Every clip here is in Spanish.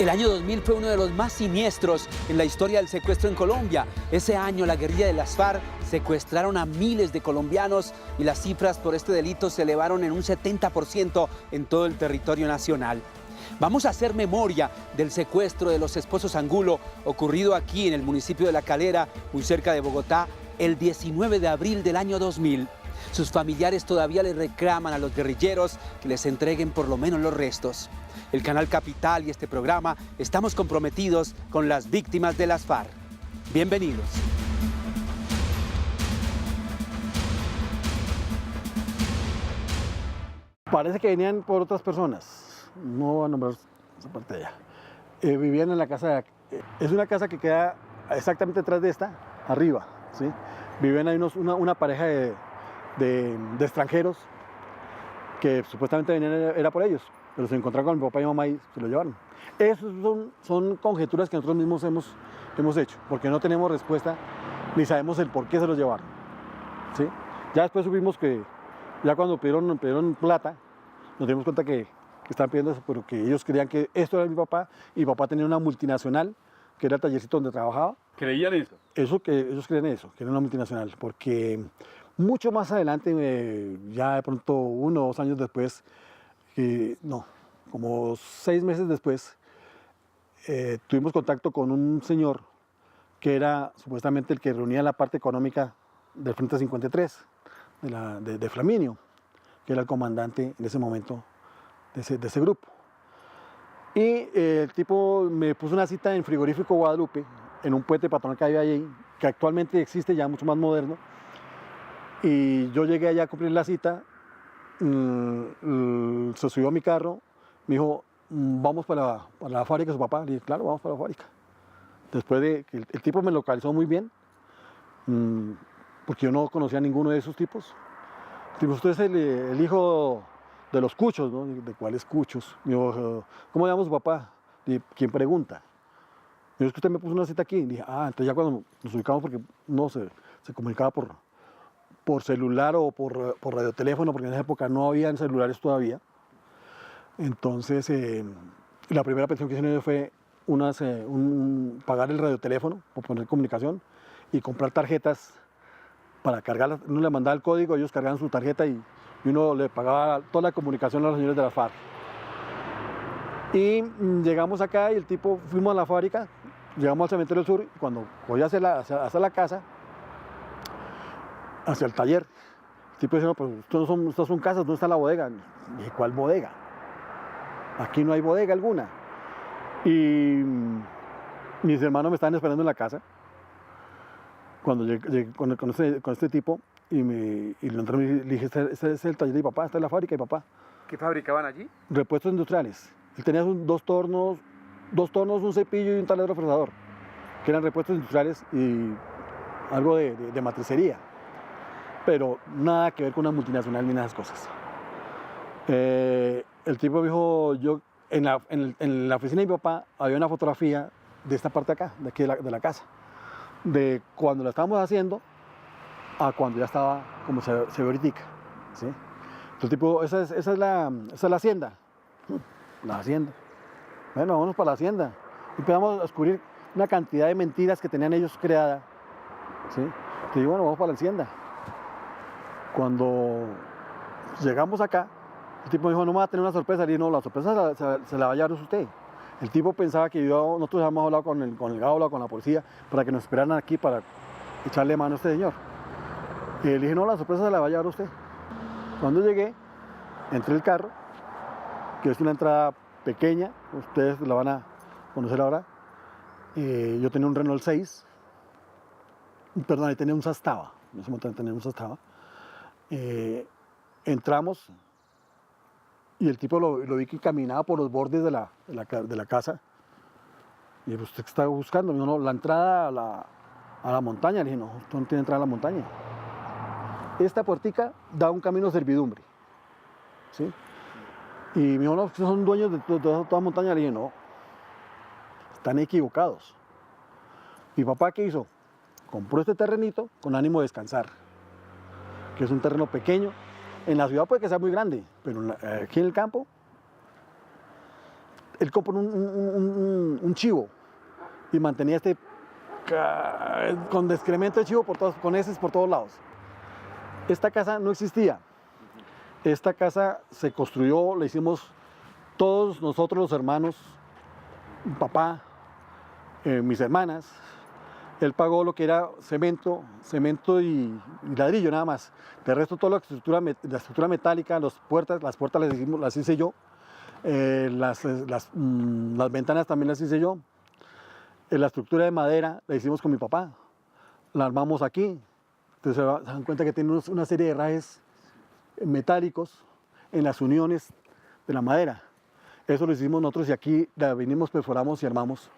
El año 2000 fue uno de los más siniestros en la historia del secuestro en Colombia. Ese año la guerrilla de las FARC secuestraron a miles de colombianos y las cifras por este delito se elevaron en un 70% en todo el territorio nacional. Vamos a hacer memoria del secuestro de los esposos Angulo, ocurrido aquí en el municipio de La Calera, muy cerca de Bogotá, el 19 de abril del año 2000. Sus familiares todavía le reclaman a los guerrilleros que les entreguen por lo menos los restos. El canal Capital y este programa estamos comprometidos con las víctimas de las FARC. Bienvenidos. Parece que venían por otras personas, no voy a nombrar esa parte de allá. Vivían en la casa, es una casa que queda exactamente detrás de esta, arriba, ¿sí? Vivían ahí una pareja de extranjeros que supuestamente venían, era por ellos, pero se encontraron con mi papá y mamá y se lo llevaron. Esas son conjeturas que nosotros mismos hemos hecho, porque no tenemos respuesta ni sabemos el por qué se los llevaron, ¿sí? Ya después supimos que, ya cuando pidieron plata, nos dimos cuenta que estaban pidiendo eso, pero que ellos creían que esto era mi papá, y mi papá tenía una multinacional, que era el tallercito donde trabajaba. ¿Creían eso? Eso que ellos creen eso, que era una multinacional, porque mucho más adelante, ya de pronto 1 o 2 años después, no, como 6 meses después, tuvimos contacto con un señor que era supuestamente el que reunía la parte económica del Frente 53, de Flaminio, que era el comandante en ese momento de ese grupo. Y el tipo me puso una cita en Frigorífico Guadalupe, en un puente patronal que había ahí, que actualmente existe ya mucho más moderno. Y yo llegué allá a cumplir la cita, se subió a mi carro, me dijo, vamos para la fábrica de su papá. Le dije, claro, vamos para la fábrica. Después de que el tipo me localizó muy bien, porque yo no conocía a ninguno de esos tipos. Digo, usted es el hijo de los Cuchos, ¿no? ¿De cuáles Cuchos? Digo, ¿cómo llama su papá? Dije, ¿quién pregunta? Digo, es que usted me puso una cita aquí. Dije, entonces ya cuando nos ubicamos, porque no se comunicaba por celular o por radioteléfono, porque en esa época no habían celulares todavía. Entonces, la primera petición que hicieron fue pagar el radioteléfono, por poner comunicación, y comprar tarjetas para cargarlas. Uno le mandaba el código, ellos cargaban su tarjeta y uno le pagaba toda la comunicación a los señores de la FARC. Y llegamos acá y el tipo, fuimos a la fábrica, llegamos al cementerio del sur, y cuando voy hacia la casa, hacia el taller, el tipo dice, no, pues estas son casas, ¿dónde está la bodega? Y dije, ¿cuál bodega? Aquí no hay bodega alguna. Y mis hermanos me estaban esperando en la casa, cuando llegué con este tipo, y le dije, este es el taller de mi papá, esta es la fábrica de mi papá. ¿Qué fabricaban allí? Repuestos industriales. Él tenía dos tornos, un cepillo y un taladro fresador, que eran repuestos industriales y algo de matricería, pero nada que ver con una multinacional ni nada de esas cosas. El tipo me dijo, en la oficina de mi papá había una fotografía de esta parte de acá, de aquí de la casa, de cuando la estábamos haciendo a cuando ya estaba como se ve ahorita, ¿sí? Entonces, tipo, esa es la hacienda. La hacienda. Bueno, vámonos para la hacienda. Y empezamos a descubrir una cantidad de mentiras que tenían ellos creadas, ¿sí? Entonces, digo, bueno, vamos para la hacienda. Cuando llegamos acá, el tipo me dijo, no me va a tener una sorpresa. Le dije, no, la sorpresa se la va a llevar usted. El tipo pensaba que nosotros habíamos hablado con el Gaula, con la policía, para que nos esperaran aquí para echarle mano a este señor. Y le dije, no, la sorpresa se la va a llevar usted. Cuando llegué, entré el carro, que es una entrada pequeña, ustedes la van a conocer ahora. Yo tenía un Renault 6, perdón, y tenía un Zastava, en ese momento tenía un Zastava. Entramos y el tipo lo vi que caminaba por los bordes de la casa. Y dije, ¿usted qué está buscando? Me dijo, no, la entrada a la montaña. Le dije, no, esto no tiene entrada a la montaña. Esta puertica da un camino de servidumbre, ¿sí? Y me dijo, no, ustedes son dueños de toda la montaña. Le dije, no, están equivocados. Mi papá, ¿qué hizo? Compró este terrenito con ánimo de descansar, que es un terreno pequeño. En la ciudad puede que sea muy grande, pero aquí en el campo él compró un chivo y mantenía con excremento de chivo con heces por todos lados. Esta casa no existía. Esta casa se construyó, la hicimos todos nosotros los hermanos, mi papá, mis hermanas. Él pagó lo que era cemento y ladrillo nada más. De resto, toda la estructura metálica, las puertas las hice yo. Las ventanas también las hice yo. La estructura de madera la hicimos con mi papá. La armamos aquí. Entonces se dan cuenta que tiene una serie de rajes metálicos en las uniones de la madera. Eso lo hicimos nosotros y aquí la vinimos, perforamos y armamos.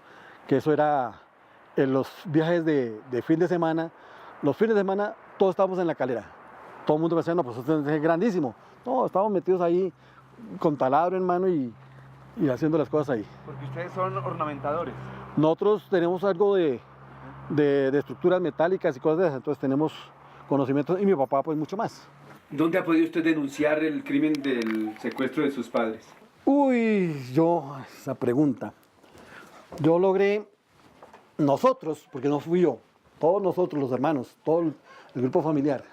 Que eso era en los viajes de fin de semana. Los fines de semana todos estábamos en la calera. Todo el mundo pensaba, no, pues esto es grandísimo. No, estábamos metidos ahí con taladro en mano y haciendo las cosas ahí. Porque ustedes son ornamentadores. Nosotros tenemos algo de estructuras metálicas y cosas de esas, entonces tenemos conocimientos y mi papá pues mucho más. ¿Dónde ha podido usted denunciar el crimen del secuestro de sus padres? Uy, esa pregunta. Yo logré, nosotros, porque no fui yo, todos nosotros los hermanos, todo el grupo familiar,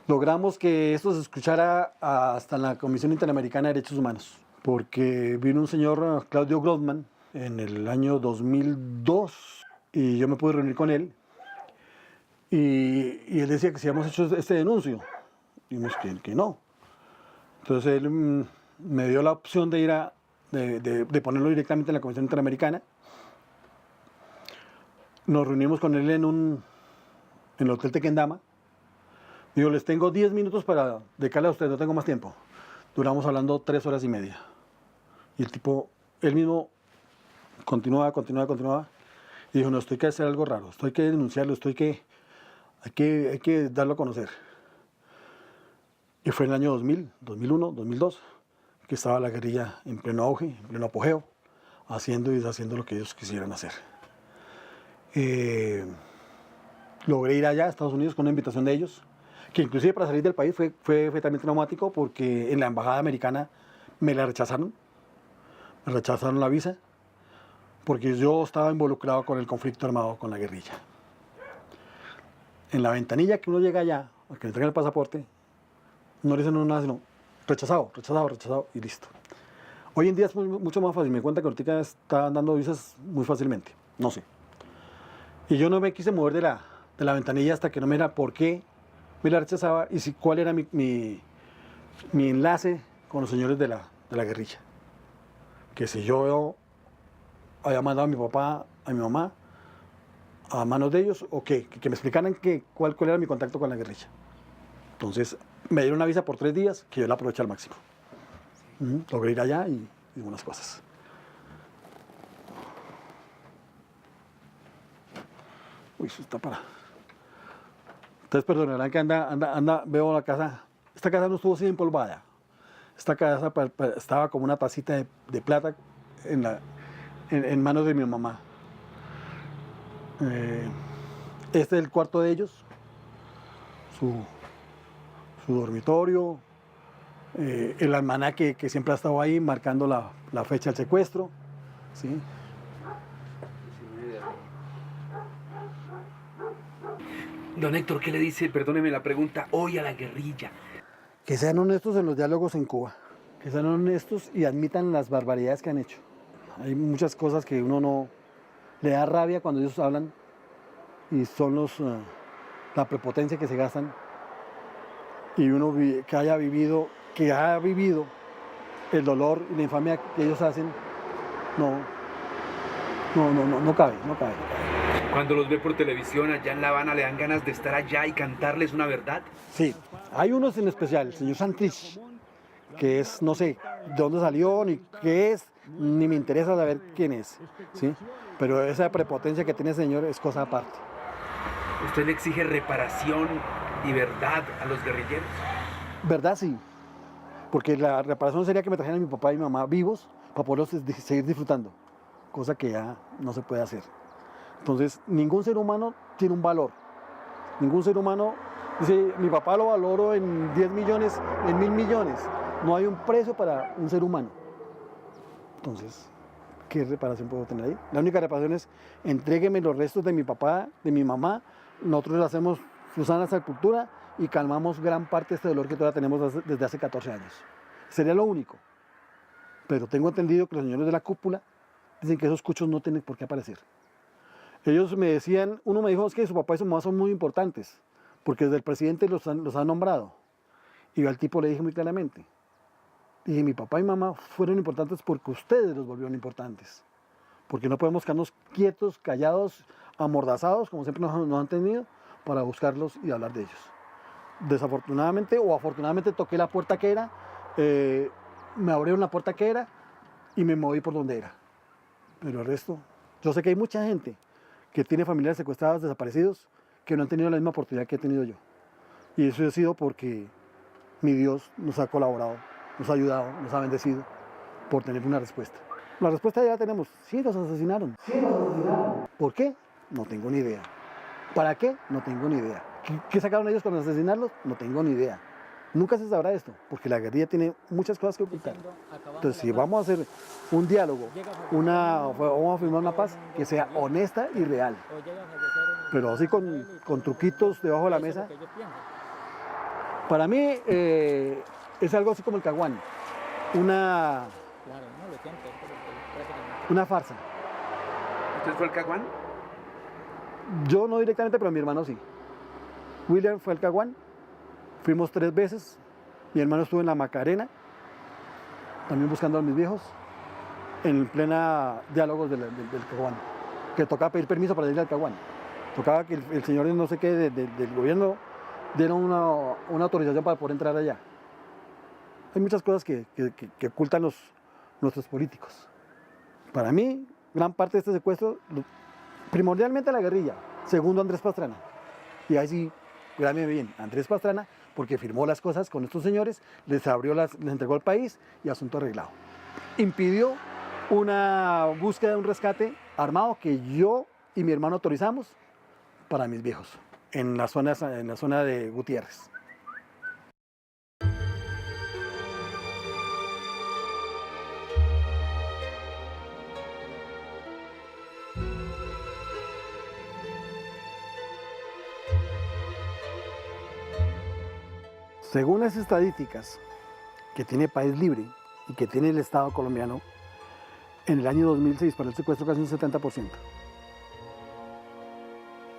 logramos que esto se escuchara hasta en la Comisión Interamericana de Derechos Humanos, porque vino un señor, Claudio Grossman, en el año 2002, y yo me pude reunir con él, y él decía que si habíamos hecho este denuncio, dijimos que no. Entonces él me dio la opción de ir de ponerlo directamente en la Comisión Interamericana. Nos reunimos con él en el Hotel Tequendama. Digo, les tengo 10 minutos para dedicarle a ustedes, no tengo más tiempo. Duramos hablando 3 horas y media. Y el tipo, él mismo, continuaba. Y dijo, no, esto hay que hacer algo raro, esto hay que denunciarlo, hay que darlo a conocer. Y fue en el año 2000, 2001, 2002, que estaba la guerrilla en pleno auge, en pleno apogeo, haciendo y deshaciendo lo que ellos quisieran hacer. Logré ir allá a Estados Unidos con una invitación de ellos, que inclusive para salir del país fue también traumático, porque en la embajada americana me rechazaron la visa, porque yo estaba involucrado con el conflicto armado con la guerrilla. En la ventanilla que uno llega allá, a que le entreguen el pasaporte, no le dicen nada, sino rechazado, y listo. Hoy en día es mucho más fácil, me cuenta que ahorita están dando visas muy fácilmente, no sé. Y yo no me quise mover de la ventanilla hasta que no me era por qué me la rechazaba y cuál era mi enlace con los señores de la guerrilla. Que si yo había mandado a mi papá, a mi mamá, a manos de ellos, o que me explicaran cuál era mi contacto con la guerrilla. Entonces me dieron una visa por 3 días que yo la aproveché al máximo. Logré ir allá y unas cosas. Uy, eso está para. Ustedes perdonarán que veo la casa. Esta casa no estuvo así empolvada. Esta casa estaba como una tacita de plata en manos de mi mamá. Este es el cuarto de ellos, su dormitorio, el almanaque que siempre ha estado ahí marcando la fecha del secuestro, ¿sí? Don Héctor, ¿qué le dice, perdóneme la pregunta, hoy a la guerrilla? Que sean honestos en los diálogos en Cuba, que sean honestos y admitan las barbaridades que han hecho. Hay muchas cosas que uno no le da rabia cuando ellos hablan y son la prepotencia que se gastan, y uno que ha vivido el dolor y la infamia que ellos hacen, no cabe. Cuando los ve por televisión allá en La Habana, ¿le dan ganas de estar allá y cantarles una verdad? Sí, hay unos en especial, el señor Santrich, que es, no sé de dónde salió, ni qué es, ni me interesa saber quién es, ¿sí? Pero esa prepotencia que tiene el señor es cosa aparte. ¿Usted le exige reparación y verdad a los guerrilleros? ¿Verdad? Sí. Porque la reparación sería que me trajeran a mi papá y mi mamá vivos para poderlos seguir disfrutando, cosa que ya no se puede hacer. Entonces, ningún ser humano tiene un valor. Ningún ser humano dice, mi papá lo valoro en 10 millones, en 1000 millones. No hay un precio para un ser humano. Entonces, ¿qué reparación puedo tener ahí? La única reparación es entrégueme los restos de mi papá, de mi mamá. Nosotros hacemos Susana Sepultura y calmamos gran parte de este dolor que todavía tenemos desde hace 14 años. Sería lo único. Pero tengo entendido que los señores de la cúpula dicen que esos cuchos no tienen por qué aparecer. Ellos me decían, uno me dijo, es que su papá y su mamá son muy importantes, porque desde el presidente los han nombrado. Y yo al tipo le dije muy claramente, dije, mi papá y mamá fueron importantes porque ustedes los volvieron importantes. Porque no podemos quedarnos quietos, callados, amordazados, como siempre nos han tenido, para buscarlos y hablar de ellos. Desafortunadamente o afortunadamente toqué la puerta que era, me abrieron la puerta que era y me moví por donde era. Pero el resto, yo sé que hay mucha gente que tiene familiares secuestrados, desaparecidos, que no han tenido la misma oportunidad que he tenido yo. Y eso ha sido porque mi Dios nos ha colaborado, nos ha ayudado, nos ha bendecido por tener una respuesta. La respuesta ya la tenemos. Sí, los asesinaron. Sí, los asesinaron. ¿Por qué? No tengo ni idea. ¿Para qué? No tengo ni idea. ¿Qué sacaron ellos con asesinarlos? No tengo ni idea. Nunca se sabrá esto, porque la guerrilla tiene muchas cosas que ocultar. Entonces, si vamos a hacer un diálogo, vamos a firmar una paz que sea honesta y real, pero así con truquitos debajo de la mesa, para mí es algo así como el Caguán, una farsa. ¿Usted fue el Caguán? Yo no directamente, pero mi hermano sí. William fue el Caguán. Fuimos 3 veces, mi hermano estuvo en la Macarena, también buscando a mis viejos, en plena diálogos del Caguán, que tocaba pedir permiso para ir al Caguán. Tocaba que el señor no sé qué del gobierno diera una autorización para poder entrar allá. Hay muchas cosas que ocultan nuestros políticos. Para mí, gran parte de este secuestro, primordialmente la guerrilla, segundo Andrés Pastrana. Y ahí sí, grábeme bien, Andrés Pastrana, porque firmó las cosas con estos señores, les entregó el país y asunto arreglado. Impidió una búsqueda de un rescate armado que yo y mi hermano autorizamos para mis viejos, en la zona de Gutiérrez. Según las estadísticas que tiene País Libre y que tiene el Estado colombiano, en el año 2006 para el secuestro casi un 70%.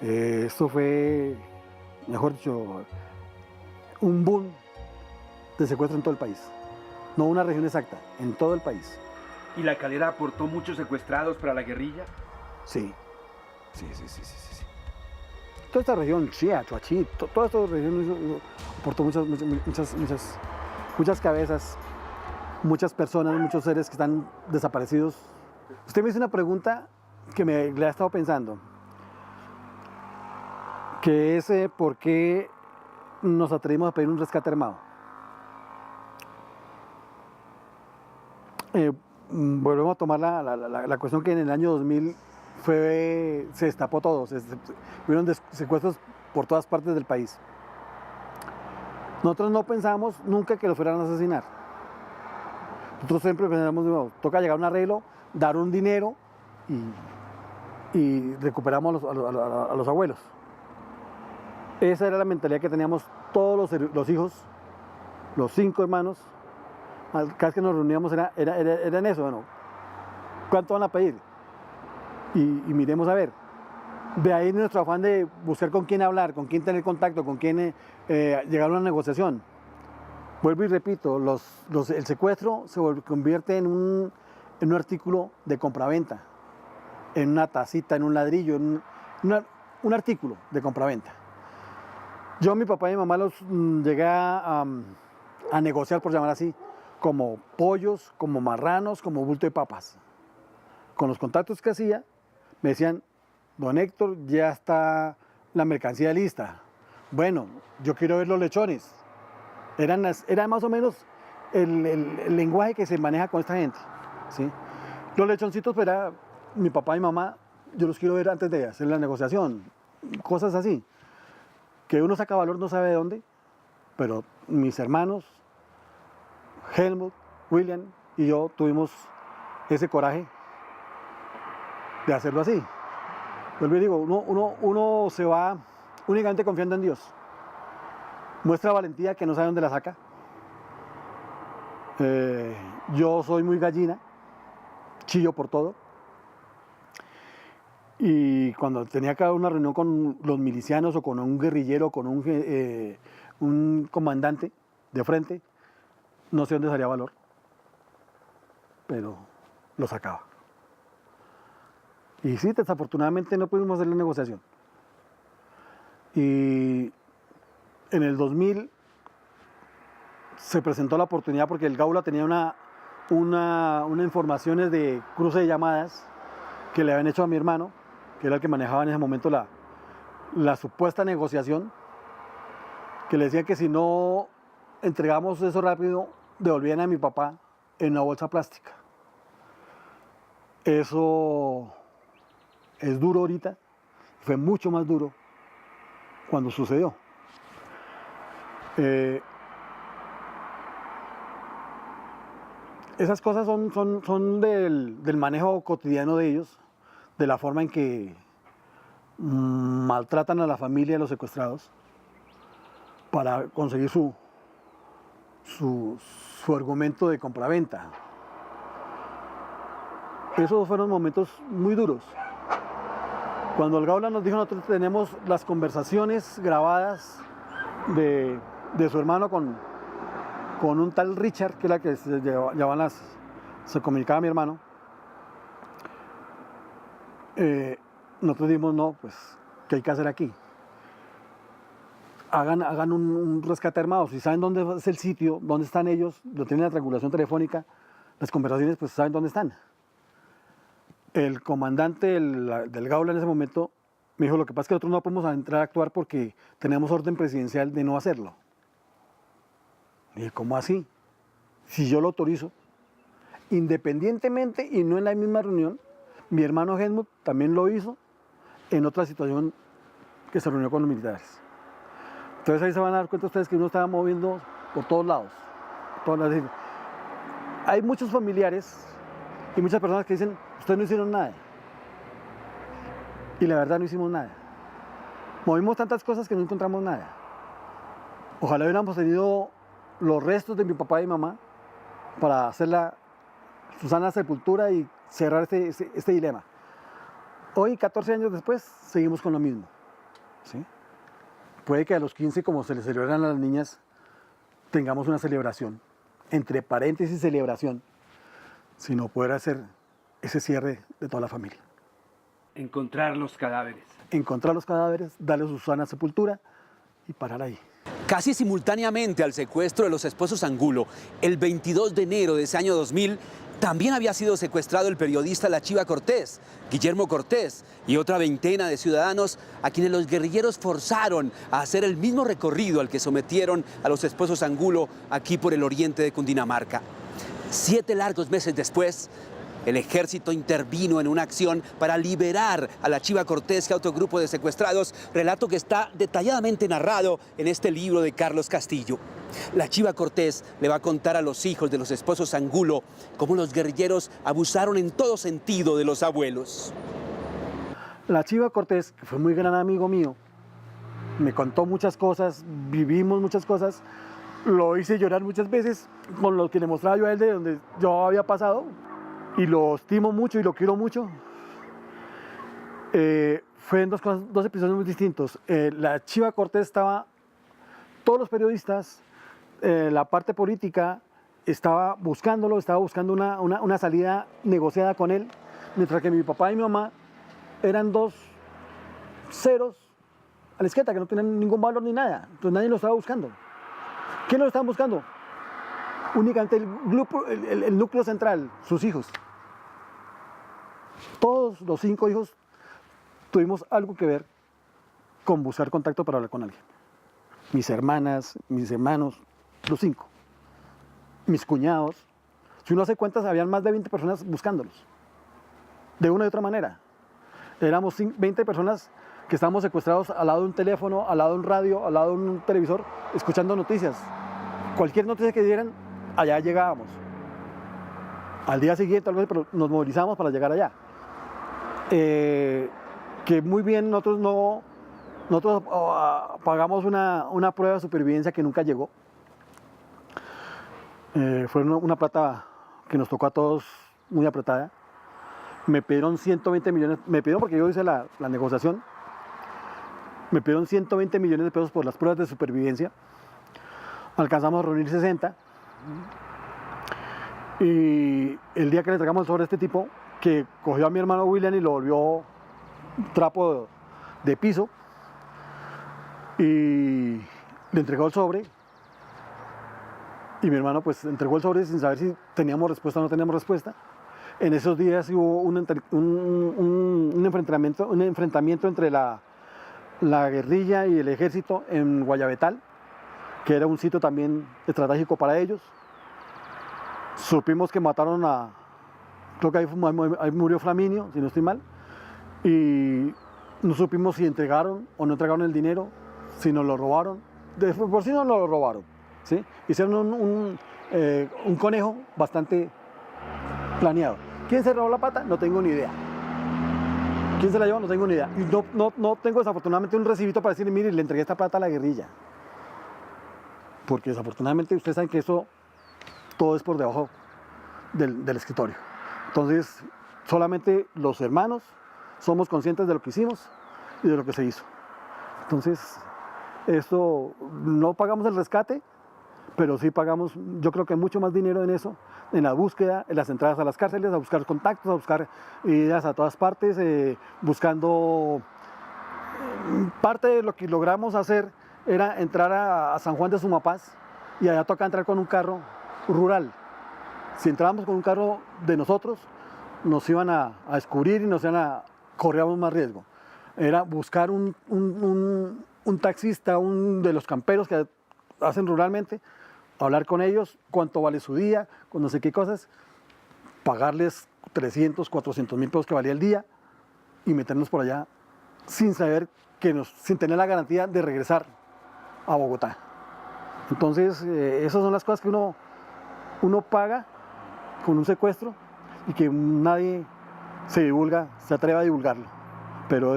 Esto fue, mejor dicho, un boom de secuestro en todo el país. No una región exacta, en todo el país. ¿Y la Calera aportó muchos secuestrados para la guerrilla? Sí. Toda esta región, Chía, Chuachí, toda esta región aportó muchas cabezas, muchas personas, muchos seres que están desaparecidos. Usted me hizo una pregunta que le ha estado pensando, que es ¿por qué nos atrevimos a pedir un rescate armado? Volvemos a tomar la cuestión que en el año 2000 se destapó todo, hubieron secuestros por todas partes del país. Nosotros no pensamos nunca que los fueran a asesinar. Nosotros siempre pensamos, no, toca llegar a un arreglo, dar un dinero y recuperamos a los abuelos. Esa era la mentalidad que teníamos todos los hijos, los 5 hermanos. Cada vez que nos reuníamos era en eso, bueno, ¿cuánto van a pedir? Y miremos a ver. De ahí nuestro afán de buscar con quién hablar, con quién tener contacto, con quién llegar a una negociación. Vuelvo y repito, el secuestro se convierte en un artículo de compraventa, en una tacita, en un ladrillo, un artículo de compraventa. Yo, mi papá y mi mamá los llegué a negociar, por llamar así, como pollos, como marranos, como bulto de papas. Con los contactos que hacía, me decían, don Héctor, ya está la mercancía lista. Bueno, yo quiero ver los lechones. Era más o menos el lenguaje que se maneja con esta gente, ¿sí? Los lechoncitos, pues, era mi papá y mamá, yo los quiero ver antes de hacer la negociación. Cosas así, que uno saca valor no sabe de dónde, pero mis hermanos, Helmut, William y yo tuvimos ese coraje de hacerlo así. Vuelvo y digo, uno se va únicamente confiando en Dios. Muestra valentía que no sabe dónde la saca. Yo soy muy gallina, chillo por todo. Y cuando tenía que haber una reunión con los milicianos o con un guerrillero, con un comandante de frente, no sé dónde salía valor, pero lo sacaba. Y sí, desafortunadamente no pudimos hacer la negociación. Y en el 2000 se presentó la oportunidad porque el Gaula tenía una informaciones de cruce de llamadas que le habían hecho a mi hermano, que era el que manejaba en ese momento la supuesta negociación, que le decían que si no entregamos eso rápido, devolvían a mi papá en una bolsa plástica. Eso es duro ahorita, fue mucho más duro cuando sucedió. Esas cosas son del manejo cotidiano de ellos, de la forma en que maltratan a la familia de los secuestrados para conseguir su argumento de compraventa. Esos fueron momentos muy duros. Cuando el Gaula nos dijo, nosotros tenemos las conversaciones grabadas de su hermano con un tal Richard, que era que se comunicaba a mi hermano. Nosotros dijimos, no, pues, ¿qué hay que hacer aquí? Hagan un rescate armado. Si saben dónde es el sitio, dónde están ellos, lo tienen la triangulación telefónica, las conversaciones, pues saben dónde están. El comandante del Gaula en ese momento me dijo, lo que pasa es que nosotros no podemos entrar a actuar porque tenemos orden presidencial de no hacerlo. Y dije, ¿cómo así? Si yo lo autorizo, independientemente y no en la misma reunión, mi hermano Helmut también lo hizo en otra situación que se reunió con los militares. Entonces ahí se van a dar cuenta ustedes que uno estaba moviendo por todos lados. Hay muchos familiares y muchas personas que dicen, ustedes no hicieron nada. Y la verdad no hicimos nada. Movimos tantas cosas que no encontramos nada. Ojalá hubiéramos tenido los restos de mi papá y mamá para hacer su sana sepultura y cerrar este dilema. Hoy, 14 años después, seguimos con lo mismo. ¿Sí? Puede que a los 15, como se les celebran a las niñas, tengamos una celebración, entre paréntesis celebración, sino poder hacer ese cierre de toda la familia. Encontrar los cadáveres. Encontrar los cadáveres, darles su sana sepultura y parar ahí. Casi simultáneamente al secuestro de los esposos Angulo, el 22 de enero de ese año 2000, también había sido secuestrado el periodista La Chiva Cortés, Guillermo Cortés, y otra veintena de ciudadanos a quienes los guerrilleros forzaron a hacer el mismo recorrido al que sometieron a los esposos Angulo aquí por el oriente de Cundinamarca. 7 largos meses después, el ejército intervino en una acción para liberar a La Chiva Cortés y a otro grupo de secuestrados, relato que está detalladamente narrado en este libro de Carlos Castillo. La Chiva Cortés le va a contar a los hijos de los esposos Angulo cómo los guerrilleros abusaron en todo sentido de los abuelos. La Chiva Cortés, que fue muy gran amigo mío, me contó muchas cosas, vivimos muchas cosas, lo hice llorar muchas veces con lo que le mostraba yo a él de donde yo había pasado. Y lo estimo mucho y lo quiero mucho. Fue en dos episodios muy distintos. La Chiva Cortés estaba, todos los periodistas, la parte política, estaba buscando una salida negociada con él, mientras que mi papá y mi mamá eran 2 ceros a la izquierda, que no tenían ningún valor ni nada. Entonces nadie lo estaba buscando. ¿Quién lo estaba buscando? Únicamente el núcleo central, sus hijos. Todos los 5 hijos tuvimos algo que ver con buscar contacto para hablar con alguien. Mis hermanas, mis hermanos, los 5. Mis cuñados. Si uno hace cuentas, habían más de 20 personas buscándolos. De una y otra manera. Éramos 20 personas que estábamos secuestrados al lado de un teléfono, al lado de un radio, al lado de un televisor, escuchando noticias. Cualquier noticia que dieran, allá llegábamos. al día siguiente, algo así, pero nos movilizamos para llegar allá. Que muy bien, nosotros pagamos una prueba de supervivencia que nunca llegó. Fue una plata que nos tocó a todos muy apretada. Me pidieron 120 millones, me pidieron porque yo hice la negociación, me pidieron 120 millones de pesos por las pruebas de supervivencia. Alcanzamos a reunir 60. Y el día que le entregamos el sobre a este tipo, que cogió a mi hermano William y lo volvió trapo de piso, y le entregó el sobre, y mi hermano pues entregó el sobre sin saber si teníamos respuesta o no teníamos respuesta. En esos días hubo un enfrentamiento entre la guerrilla y el ejército en Guayabetal, que era un sitio también estratégico para ellos. Supimos que mataron creo que ahí murió Flaminio, si no estoy mal, y no supimos si entregaron o no entregaron el dinero, si nos lo robaron. Por si no lo robaron, ¿sí? Hicieron un conejo bastante planeado. ¿Quién se robó la plata? No tengo ni idea. ¿Quién se la llevó? No tengo ni idea. Y no tengo desafortunadamente un recibito para decirle, mire, le entregué esta plata a la guerrilla. Porque desafortunadamente ustedes saben que eso todo es por debajo del escritorio. Entonces, solamente los hermanos somos conscientes de lo que hicimos y de lo que se hizo. Entonces, esto no pagamos el rescate, pero sí pagamos, yo creo que mucho más dinero en eso, en la búsqueda, en las entradas a las cárceles, a buscar contactos, a buscar ideas a todas partes, buscando. Parte de lo que logramos hacer era entrar a San Juan de Sumapaz, y allá toca entrar con un carro rural. Si entrábamos con un carro de nosotros, nos iban a descubrir y corríamos más riesgo. Era buscar un taxista, de los camperos que hacen ruralmente, hablar con ellos, cuánto vale su día, con no sé qué cosas, pagarles 300, 400 mil pesos que valía el día y meternos por allá sin saber sin tener la garantía de regresar a Bogotá. Entonces, esas son las cosas que uno paga con un secuestro y que nadie se atreve a divulgarlo. Pero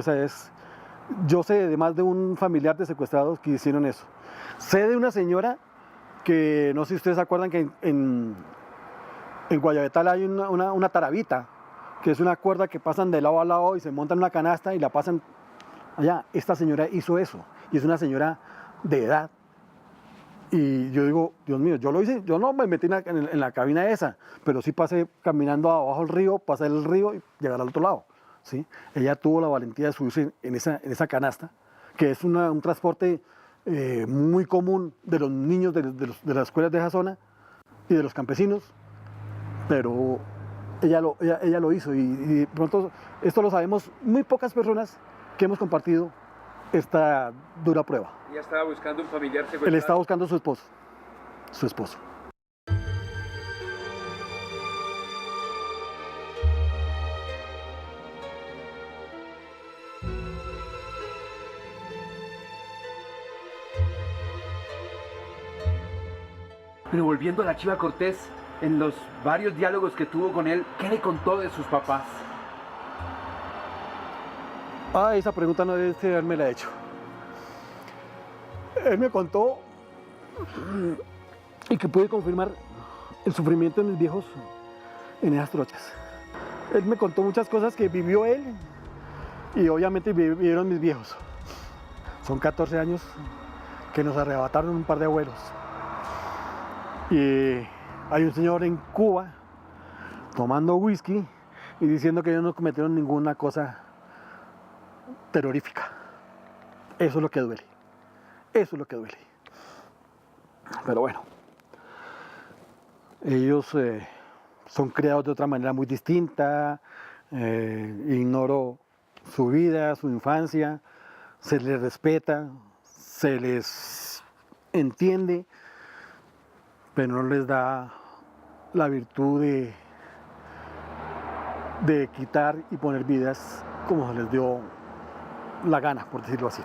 yo sé de más de un familiar de secuestrados que hicieron eso. Sé de una señora que, no sé si ustedes se acuerdan que en Guayabetal hay una tarabita, que es una cuerda que pasan de lado a lado y se montan en una canasta y la pasan allá. Esta señora hizo eso, y es una señora de edad. Y yo digo, Dios mío, yo lo hice, yo no me metí en la cabina esa, pero sí pasé caminando abajo del río, pasar el río y llegar al otro lado, ¿sí? Ella tuvo la valentía de subirse en esa canasta, que es un transporte muy común de los niños de las escuelas de esa zona y de los campesinos, pero ella lo hizo, y pronto esto lo sabemos muy pocas personas que hemos compartido esta dura prueba. Ella estaba buscando un familiar secuestrado. Él estaba buscando a su esposo. Pero volviendo a la Chiva Cortés, en los varios diálogos que tuvo con él, ¿qué le contó de sus papás? Esa pregunta no debe haberme la hecho. Él me contó, y que pude confirmar, el sufrimiento de mis viejos en esas trochas. Él me contó muchas cosas que vivió él y obviamente vivieron mis viejos. Son 14 años que nos arrebataron un par de abuelos. Y hay un señor en Cuba tomando whisky y diciendo que ellos no cometieron ninguna cosa terrorífica. Eso es lo que duele. Eso es lo que duele. Pero bueno, ellos son criados de otra manera muy distinta. Ignoro su vida, su infancia. Se les respeta, se les entiende, pero no les da la virtud de quitar y poner vidas como se les dio la gana, por decirlo así.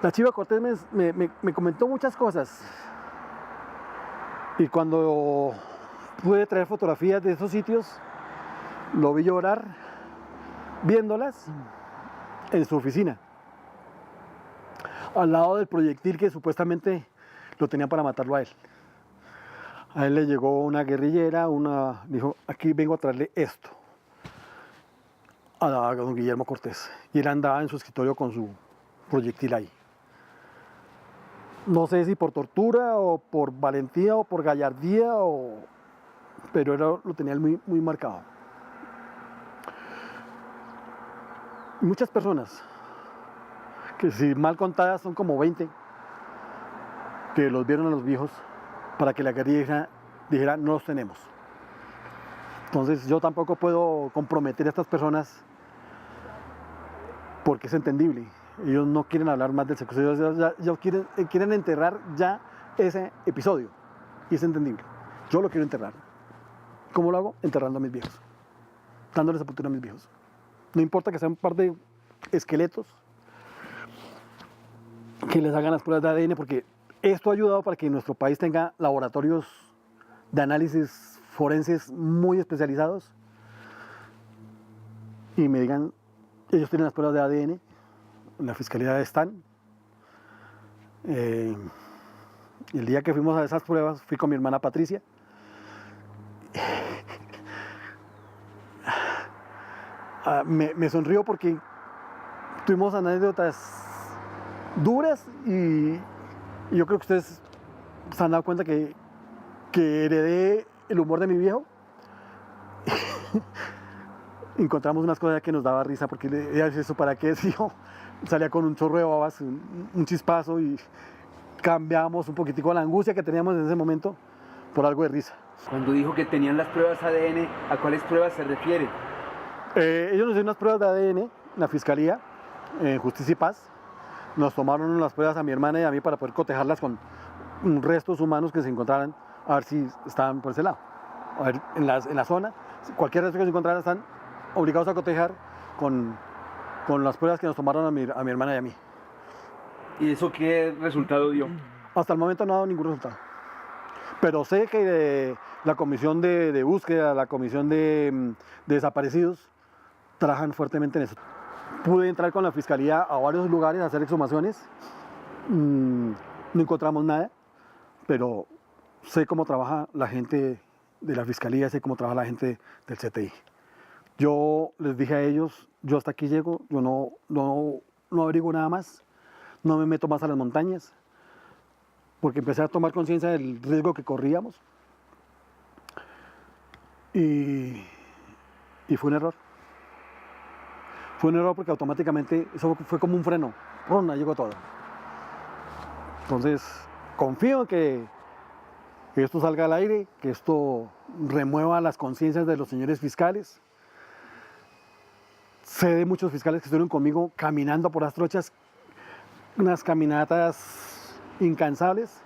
La Chiva Cortés me comentó muchas cosas, y cuando pude traer fotografías de esos sitios, lo vi llorar viéndolas en su oficina, al lado del proyectil que supuestamente lo tenían para matarlo a él. A él le llegó una guerrillera, dijo, aquí vengo a traerle esto a don Guillermo Cortés. Y él andaba en su escritorio con su proyectil ahí. No sé si por tortura o por valentía o por gallardía, pero lo tenía él muy, muy marcado. Y muchas personas, que si mal contadas son como 20, que los vieron a los viejos para que la guerrilla dijera no los tenemos. Entonces yo tampoco puedo comprometer a estas personas porque es entendible. Ellos no quieren hablar más del secuestro, ellos quieren enterrar ya ese episodio y es entendible. Yo lo quiero enterrar. ¿Cómo lo hago? Enterrando a mis viejos, dándoles sepultura a mis viejos. No importa que sean un par de esqueletos, que les hagan las pruebas de ADN, porque esto ha ayudado para que nuestro país tenga laboratorios de análisis forenses muy especializados y me digan, ellos tienen las pruebas de ADN, en la fiscalía están. El día que fuimos a esas pruebas, fui con mi hermana Patricia. Me sonrió porque tuvimos anécdotas duras y yo creo que ustedes se han dado cuenta que heredé el humor de mi viejo. Encontramos unas cosas que nos daba risa porque ella decía, ¿eso para qué? Si yo salía con un chorro de babas, un chispazo y cambiamos un poquitico la angustia que teníamos en ese momento por algo de risa. Cuando dijo que tenían las pruebas ADN, ¿a cuáles pruebas se refiere? Ellos nos hicieron unas pruebas de ADN en la fiscalía, Justicia y Paz. Nos tomaron las pruebas a mi hermana y a mí para poder cotejarlas con restos humanos que se encontraran, a ver si estaban por ese lado. A ver, en la zona, cualquier resto que se encontrara están obligados a cotejar con las pruebas que nos tomaron a mi hermana y a mí. ¿Y eso qué resultado dio? Hasta el momento no ha dado ningún resultado. Pero sé que la comisión de búsqueda, la comisión de desaparecidos, trabajan fuertemente en eso. Pude entrar con la fiscalía a varios lugares a hacer exhumaciones. No encontramos nada, pero sé cómo trabaja la gente de la fiscalía, sé cómo trabaja la gente del CTI. Yo les dije a ellos, yo hasta aquí llego, yo no averiguo nada más, no me meto más a las montañas, porque empecé a tomar conciencia del riesgo que corríamos y fue un error. Fue un error porque automáticamente eso fue como un freno, ¡pum!, llegó todo. Entonces, confío en que esto salga al aire, que esto remueva las conciencias de los señores fiscales. Sé de muchos fiscales que estuvieron conmigo caminando por las trochas, unas caminatas incansables,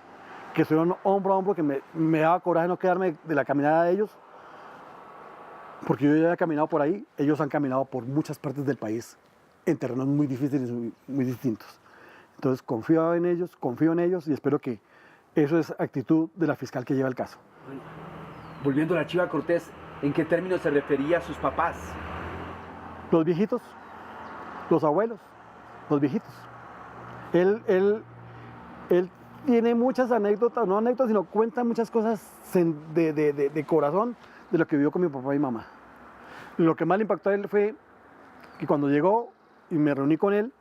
que estuvieron hombro a hombro, que me daba coraje no quedarme de la caminada de ellos, porque yo ya he caminado por ahí, ellos han caminado por muchas partes del país, en terrenos muy difíciles, muy distintos. Entonces confío en ellos y espero que eso es actitud de la fiscal que lleva el caso. Volviendo a la Chiva Cortés, ¿en qué términos se refería a sus papás? Los viejitos, los abuelos, los viejitos. Él tiene muchas anécdotas, no anécdotas, sino cuenta muchas cosas de corazón de lo que vivió con mi papá y mamá. Lo que más le impactó a él fue que cuando llegó y me reuní con él,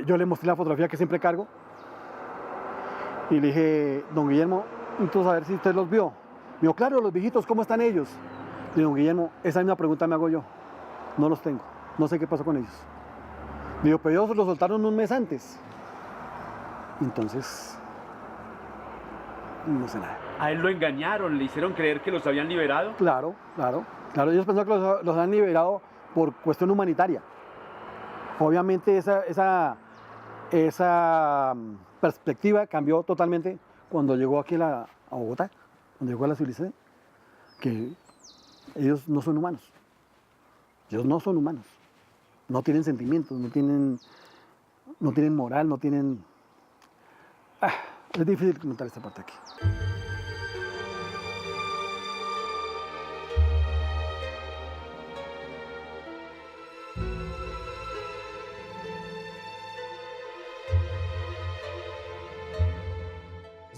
yo le mostré la fotografía que siempre cargo y le dije, don Guillermo, entonces a ver si usted los vio. Me dijo, claro, los viejitos, ¿cómo están ellos? Le digo, don Guillermo, esa misma pregunta me hago yo. No los tengo, no sé qué pasó con ellos. Le digo, pero ellos los soltaron un mes antes. Entonces, no sé nada. ¿A él lo engañaron? ¿Le hicieron creer que los habían liberado? Claro. Ellos pensaron que los han liberado por cuestión humanitaria. Obviamente esa perspectiva cambió totalmente cuando llegó aquí a Bogotá, cuando llegó a la civilización, que ellos no son humanos. Ellos no son humanos. No tienen sentimientos, no tienen moral, no tienen... es difícil comentar esta parte aquí.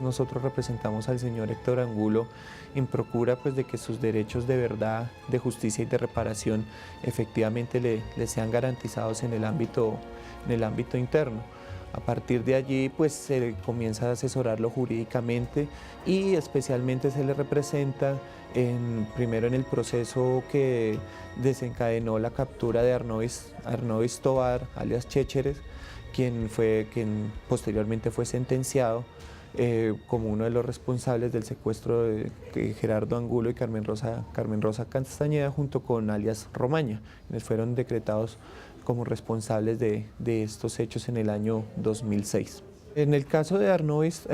Nosotros representamos al señor Héctor Angulo en procura pues, de que sus derechos de verdad, de justicia y de reparación efectivamente le sean garantizados en el ámbito interno. A partir de allí pues se comienza a asesorarlo jurídicamente y especialmente se le representa primero en el proceso que desencadenó la captura de Arnovis Tovar, alias Chécheres, quien posteriormente fue sentenciado como uno de los responsables del secuestro de Gerardo Angulo y Carmen Rosa Castañeda junto con alias Romaña, quienes fueron decretados como responsables de estos hechos en el año 2006. En el caso de Arnovis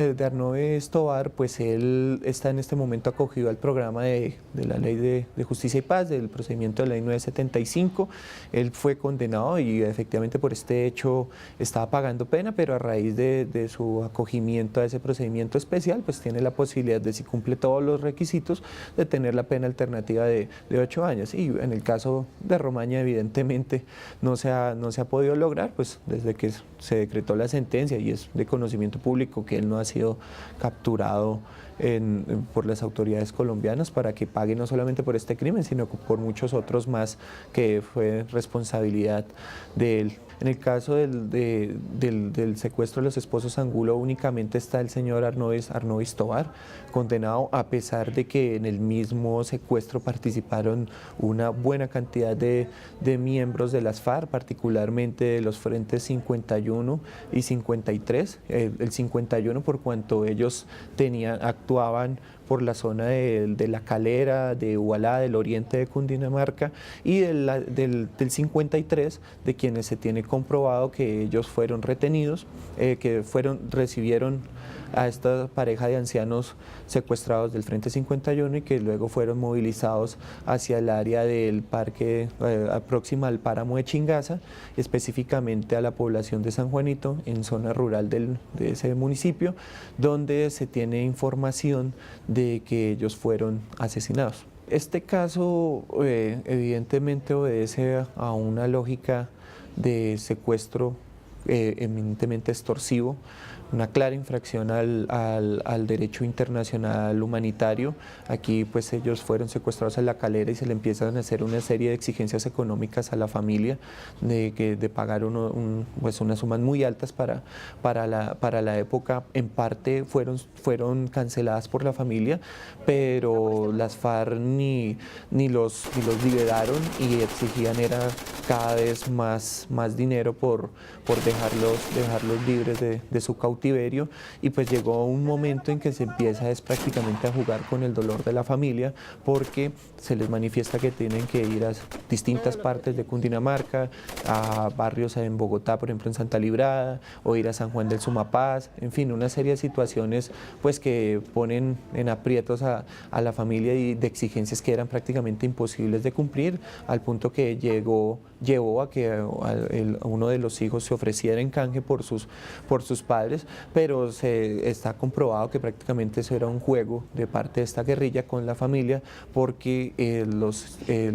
Tovar, pues él está en este momento acogido al programa de la Ley de Justicia y Paz, del procedimiento de la Ley 975. Él fue condenado y efectivamente por este hecho estaba pagando pena, pero a raíz de su acogimiento a ese procedimiento especial, pues tiene la posibilidad de, si cumple todos los requisitos, de tener la pena alternativa de 8 años. Y en el caso de Romaña, evidentemente no se ha podido lograr, pues desde que se decretó la sentencia y es de conocimiento público que él no ha sido capturado por las autoridades colombianas para que pague no solamente por este crimen, sino por muchos otros más que fue responsabilidad de él. En el caso del secuestro de los esposos Angulo únicamente está el señor Arnovis Tovar, condenado a pesar de que en el mismo secuestro participaron una buena cantidad de miembros de las FARC, particularmente de los frentes 51 y 53. El 51 por cuanto ellos actuaban por la zona de La Calera, de Ubalá, del oriente de Cundinamarca, y del 53, de quienes se tiene comprobado que ellos fueron retenidos, recibieron a esta pareja de ancianos secuestrados del Frente 51 y que luego fueron movilizados hacia el área del parque próxima al páramo de Chingaza, específicamente a la población de San Juanito, en zona rural de ese municipio, donde se tiene información de que ellos fueron asesinados. Este caso evidentemente obedece a una lógica de secuestro eminentemente extorsivo, una clara infracción al derecho internacional humanitario. Aquí pues ellos fueron secuestrados en La Calera y se le empiezan a hacer una serie de exigencias económicas a la familia de pagar pues unas sumas muy altas para la época. En parte fueron canceladas por la familia, pero las FARC ni los liberaron y exigían era cada vez más dinero por dejarlos libres de su cautiverio, y pues llegó un momento en que se empieza prácticamente a jugar con el dolor de la familia, porque se les manifiesta que tienen que ir a distintas partes de Cundinamarca, a barrios en Bogotá, por ejemplo en Santa Librada, o ir a San Juan del Sumapaz, en fin, una serie de situaciones pues que ponen en aprietos a la familia y de exigencias que eran prácticamente imposibles de cumplir, al punto que llevó a que uno de los hijos se ofreciera en canje por sus padres, pero está comprobado que prácticamente eso era un juego de parte de esta guerrilla con la familia, porque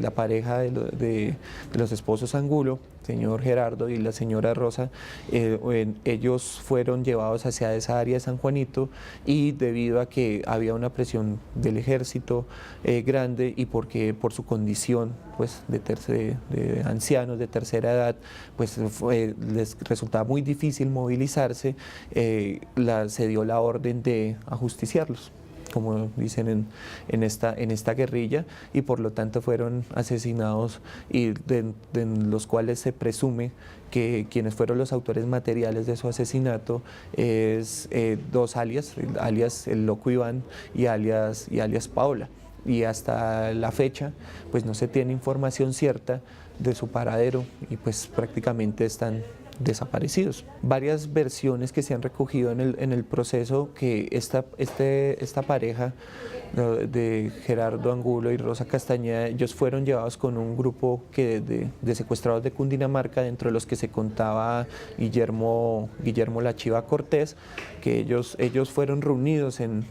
la pareja de los esposos Angulo, señor Gerardo y la señora Rosa, ellos fueron llevados hacia esa área de San Juanito, y debido a que había una presión del ejército grande, y porque por su condición pues de ancianos de tercera edad, pues les resultaba muy difícil movilizarse, se dio la orden de ajusticiarlos, como dicen en esta guerrilla, y por lo tanto fueron asesinados, y de los cuales se presume que quienes fueron los autores materiales de su asesinato es dos alias el Loco Iván y alias Paola, y hasta la fecha pues no se tiene información cierta de su paradero, y pues prácticamente están desaparecidos. Varias versiones que se han recogido en el proceso, que esta pareja de Gerardo Angulo y Rosa Castañeda, ellos fueron llevados con un grupo de secuestrados de Cundinamarca, dentro de los que se contaba Guillermo La Chiva Cortés, que ellos fueron reunidos en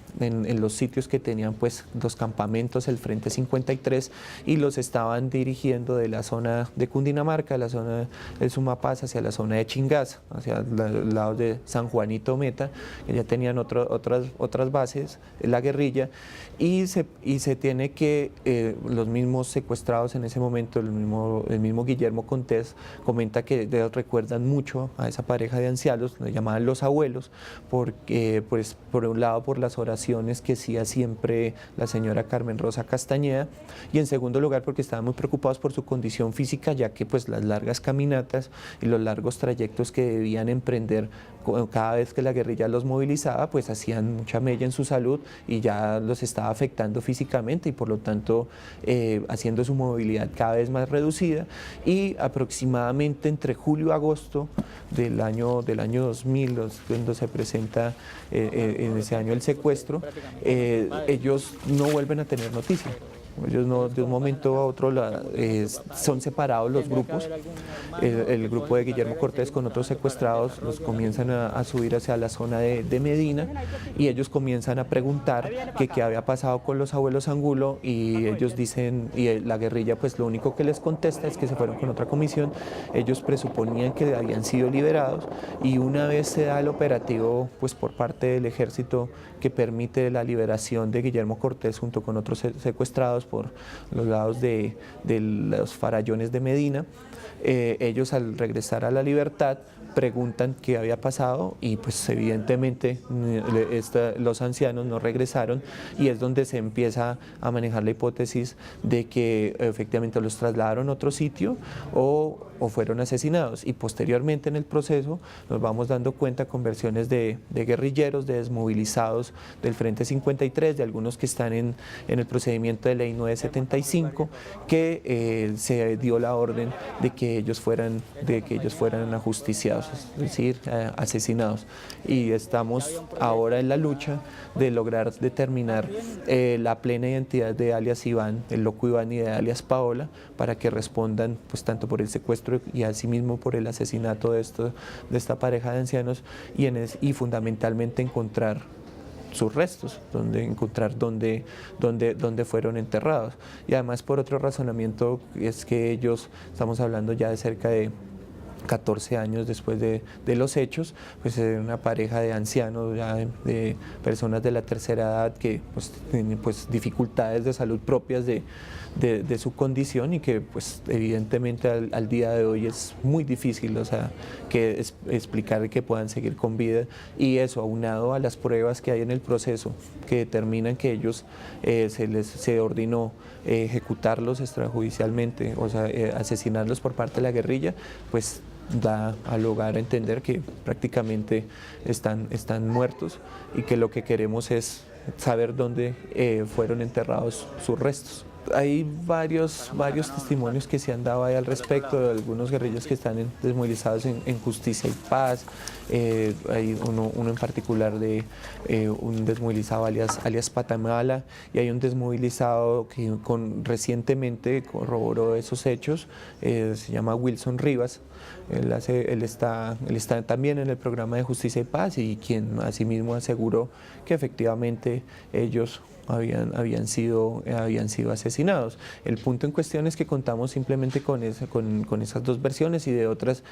los sitios que tenían pues los campamentos, el Frente 53, y los estaban dirigiendo de la zona de Cundinamarca, la zona del Sumapaz, hacia la zona zona de Chingaza, hacia los lados de San Juanito Meta, que ya tenían otras bases, la guerrilla, y se tiene que los mismos secuestrados en ese momento, el mismo Guillermo Contés comenta que ellos recuerdan mucho a esa pareja de ancianos, le llamaban los abuelos, porque pues por un lado por las oraciones que hacía siempre la señora Carmen Rosa Castañeda, y en segundo lugar porque estaban muy preocupados por su condición física, ya que pues las largas caminatas y los largos trayectos que debían emprender cada vez que la guerrilla los movilizaba, pues hacían mucha mella en su salud y ya los estaba afectando físicamente, y por lo tanto haciendo su movilidad cada vez más reducida. Y aproximadamente entre julio y agosto del año 2000, cuando se presenta en ese año el secuestro, ellos no vuelven a tener noticia. Ellos no, de un momento a otro son separados los grupos. El grupo de Guillermo Cortés con otros secuestrados los comienzan a subir hacia la zona de Medina, y ellos comienzan a preguntar qué había pasado con los abuelos Angulo, y ellos dicen, y la guerrilla pues lo único que les contesta es que se fueron con otra comisión. Ellos presuponían que habían sido liberados, y una vez se da el operativo pues por parte del ejército que permite la liberación de Guillermo Cortés junto con otros secuestrados por los lados de los farallones de Medina, ellos al regresar a la libertad preguntan qué había pasado, y pues evidentemente los ancianos no regresaron, y es donde se empieza a manejar la hipótesis de que efectivamente los trasladaron a otro sitio o fueron asesinados. Y posteriormente en el proceso nos vamos dando cuenta con versiones de guerrilleros, de desmovilizados del Frente 53, de algunos que están en el procedimiento de ley 975, que se dio la orden de que ellos fueran ajusticiados, es decir, asesinados. Y estamos ahora en la lucha de lograr determinar la plena identidad de alias Iván, el loco Iván, y de alias Paola, para que respondan pues tanto por el secuestro y asimismo por el asesinato de esta pareja de ancianos, y fundamentalmente encontrar sus restos, encontrar dónde fueron enterrados. Y además, por otro razonamiento, es que ellos, estamos hablando ya de cerca de 14 años después de los hechos, pues una pareja de ancianos, ya de personas de la tercera edad que pues tienen pues dificultades de salud propias de su condición, y que pues evidentemente al día de hoy es muy difícil, o sea, explicar que puedan seguir con vida, y eso aunado a las pruebas que hay en el proceso que determinan que ellos se ordenó ejecutarlos extrajudicialmente, o sea, asesinarlos por parte de la guerrilla, pues da al lugar a entender que prácticamente están muertos, y que lo que queremos es saber dónde fueron enterrados sus restos. Hay varios testimonios que se han dado ahí al respecto, de algunos guerrillos que están desmovilizados en Justicia y Paz. Hay uno en particular de un desmovilizado alias Patamala, y hay un desmovilizado que recientemente corroboró esos hechos, se llama Wilson Rivas. Él está también en el programa de Justicia y Paz, y quien asimismo aseguró que efectivamente ellos habían sido asesinados. El punto en cuestión es que contamos simplemente con esas dos versiones, y de otros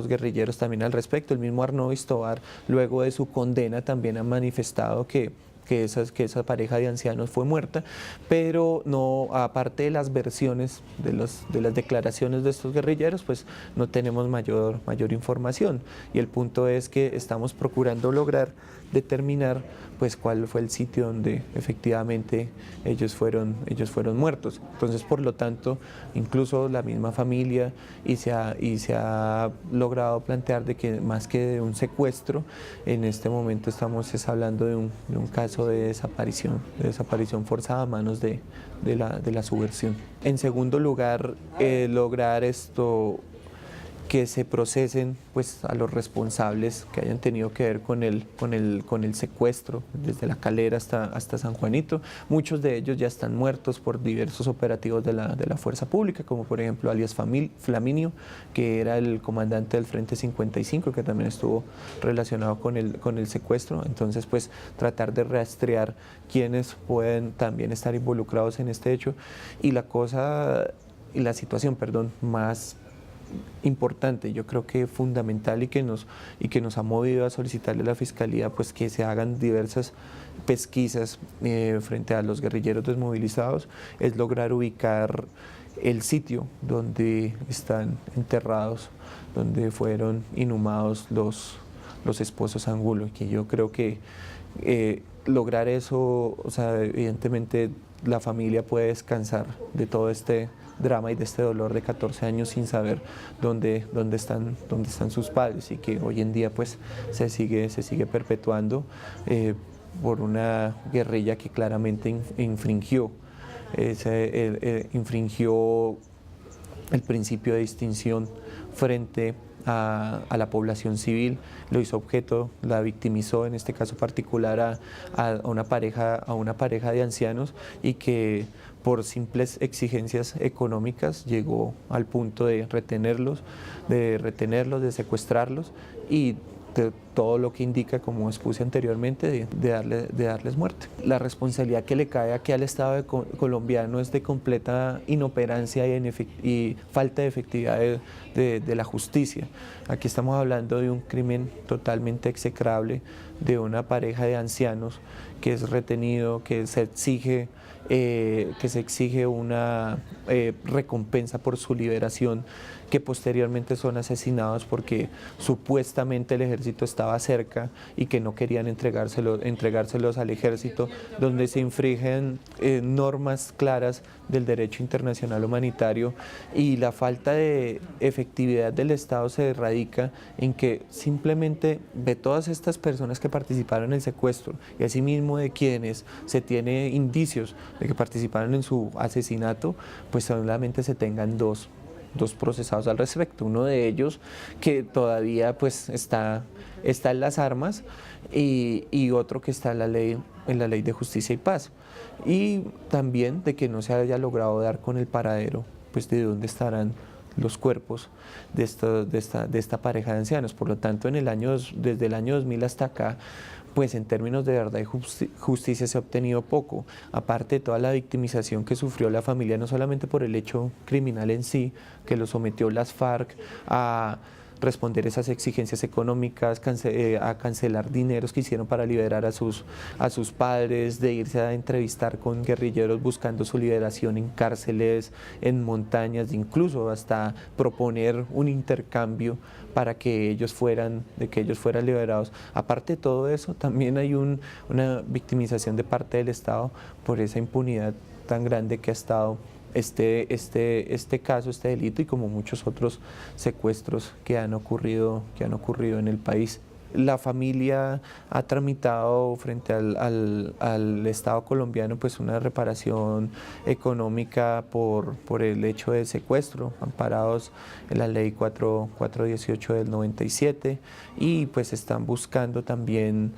guerrilleros también al respecto. El mismo Arnovis Tobar, luego de su condena, también ha manifestado que esa pareja de ancianos fue muerta, pero no, aparte de las versiones de las declaraciones de estos guerrilleros, pues no tenemos mayor información, y el punto es que estamos procurando lograr determinar pues cuál fue el sitio donde efectivamente ellos fueron muertos. Entonces, por lo tanto, incluso la misma familia y se ha logrado plantear de que más que de un secuestro, en este momento estamos hablando de un caso de desaparición forzada a manos de la subversión. En segundo lugar, lograr que se procesen pues a los responsables que hayan tenido que ver con el secuestro, desde La Calera hasta San Juanito. Muchos de ellos ya están muertos por diversos operativos de la fuerza pública, como por ejemplo alias Flaminio, que era el comandante del Frente 55, que también estuvo relacionado con el secuestro. Entonces, pues tratar de rastrear quienes pueden también estar involucrados en este hecho. Y la situación más importante, yo creo que fundamental y que nos ha movido a solicitarle a la Fiscalía pues que se hagan diversas pesquisas frente a los guerrilleros desmovilizados, es lograr ubicar el sitio donde están enterrados, donde fueron inhumados los esposos Angulo, que yo creo que lograr eso, o sea, evidentemente la familia puede descansar de todo este drama y de este dolor de 14 años sin saber dónde están sus padres, y que hoy en día pues se sigue perpetuando por una guerrilla que claramente infringió el principio de distinción frente a la población civil, lo hizo objeto, la victimizó en este caso particular a una pareja de ancianos, y que por simples exigencias económicas llegó al punto de retenerlos, de secuestrarlos y de todo lo que indica, como expuse anteriormente, de darles muerte. La responsabilidad que le cae aquí al Estado colombiano es de completa inoperancia y falta de efectividad de la justicia. Aquí estamos hablando de un crimen totalmente execrable, de una pareja de ancianos que es retenido, que se exige una recompensa por su liberación, que posteriormente son asesinados porque supuestamente el ejército estaba cerca y que no querían entregárselos al ejército, donde se infringen normas claras del derecho internacional humanitario, y la falta de efectividad del Estado se radica en que simplemente de todas estas personas que participaron en el secuestro y asimismo de quienes se tiene indicios de que participaron en su asesinato, pues solamente se tengan dos procesados al respecto. Uno de ellos que todavía pues está en las armas, y otro que está en la ley de justicia y paz, y también de que no se haya logrado dar con el paradero pues de dónde estarán los cuerpos de esta pareja de ancianos. Por lo tanto, desde el año 2000 hasta acá, pues en términos de verdad y justicia se ha obtenido poco, aparte de toda la victimización que sufrió la familia, no solamente por el hecho criminal en sí, que lo sometió las FARC a responder esas exigencias económicas, a cancelar dineros que hicieron para liberar a sus padres, de irse a entrevistar con guerrilleros buscando su liberación en cárceles, en montañas, incluso hasta proponer un intercambio para que ellos fueran liberados. Aparte de todo eso, también hay una victimización de parte del Estado por esa impunidad tan grande que ha estado este caso, este delito, y como muchos otros secuestros que han ocurrido en el país. La familia ha tramitado frente al Estado colombiano pues una reparación económica por el hecho de secuestro, amparados en la ley 418 del 97, y pues están buscando también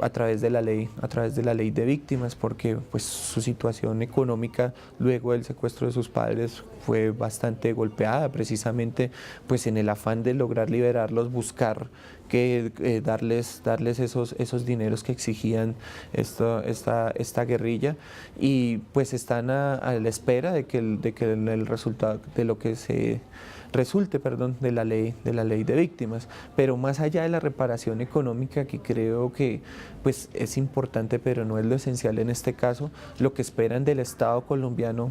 a través de la ley de víctimas, porque pues su situación económica luego del secuestro de sus padres fue bastante golpeada, precisamente pues en el afán de lograr liberarlos, buscar darles esos dineros que exigían esta guerrilla, y pues están a la espera de que el resultado de lo que se resulte de la ley de víctimas. Pero más allá de la reparación económica, que creo que pues es importante pero no es lo esencial en este caso, lo que esperan del Estado colombiano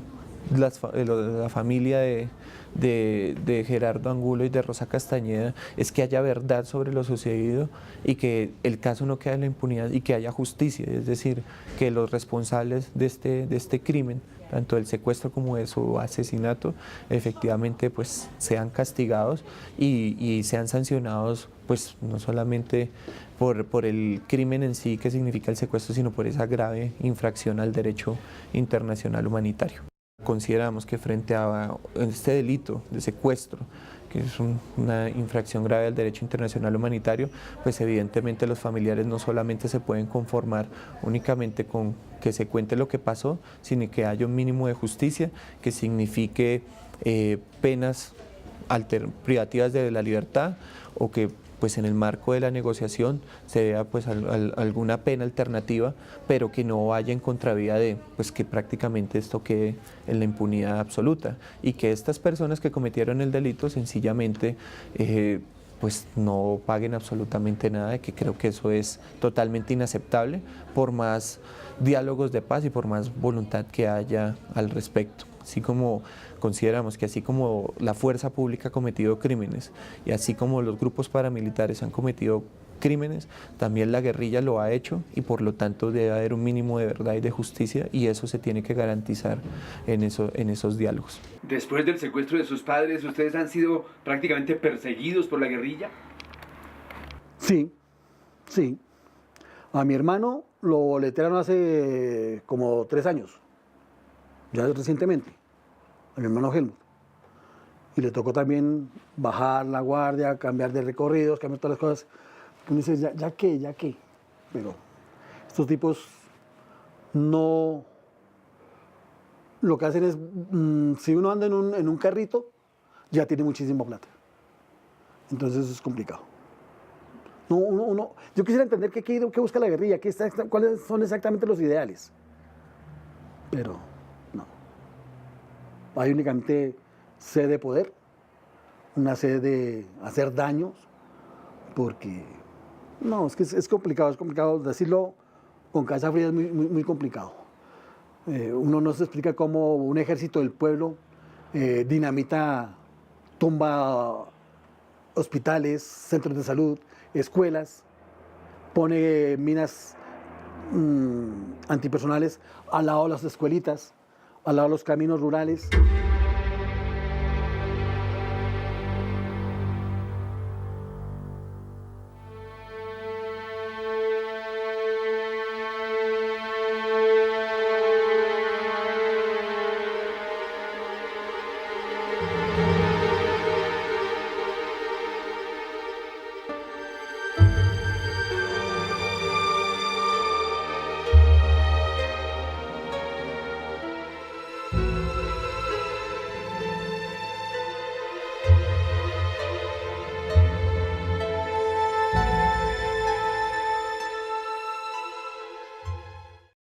la familia de Gerardo Angulo y de Rosa Castañeda es que haya verdad sobre lo sucedido, y que el caso no quede en la impunidad, y que haya justicia, es decir, que los responsables de este crimen, tanto del secuestro como de su asesinato, efectivamente pues sean castigados y sean sancionados, pues no solamente por el crimen en sí que significa el secuestro, sino por esa grave infracción al derecho internacional humanitario. Consideramos que frente a este delito de secuestro, que es una infracción grave al derecho internacional humanitario, pues evidentemente los familiares no solamente se pueden conformar únicamente con que se cuente lo que pasó, sino que haya un mínimo de justicia que signifique penas privativas de la libertad, o que pues en el marco de la negociación se vea pues alguna pena alternativa, pero que no vaya en contravía de pues que prácticamente esto quede en la impunidad absoluta y que estas personas que cometieron el delito sencillamente pues no paguen absolutamente nada, que creo que eso es totalmente inaceptable por más diálogos de paz y por más voluntad que haya al respecto. Así como consideramos que así como la fuerza pública ha cometido crímenes y así como los grupos paramilitares han cometido crímenes, también la guerrilla lo ha hecho y por lo tanto debe haber un mínimo de verdad y de justicia y eso se tiene que garantizar en esos diálogos. Después del secuestro de sus padres, ¿ustedes han sido prácticamente perseguidos por la guerrilla? Sí, sí. A mi hermano lo boletearon hace como 3 años, ya recientemente, a mi hermano Helmut. Y le tocó también bajar la guardia, cambiar de recorridos, cambiar todas las cosas. Uno dice, ya qué. Pero estos tipos no... Lo que hacen es, si uno anda en un carrito, ya tiene muchísima plata. Entonces eso es complicado. Yo quisiera entender qué busca la guerrilla, cuáles son exactamente los ideales. Pero no. Hay únicamente sed de poder, una sed de hacer daños, porque no, es que es complicado decirlo con cabeza fría, es muy complicado. Uno no se explica cómo un ejército del pueblo dinamita, tumba hospitales, centros de salud, escuelas, pone minas antipersonales al lado de las escuelitas, al lado de los caminos rurales.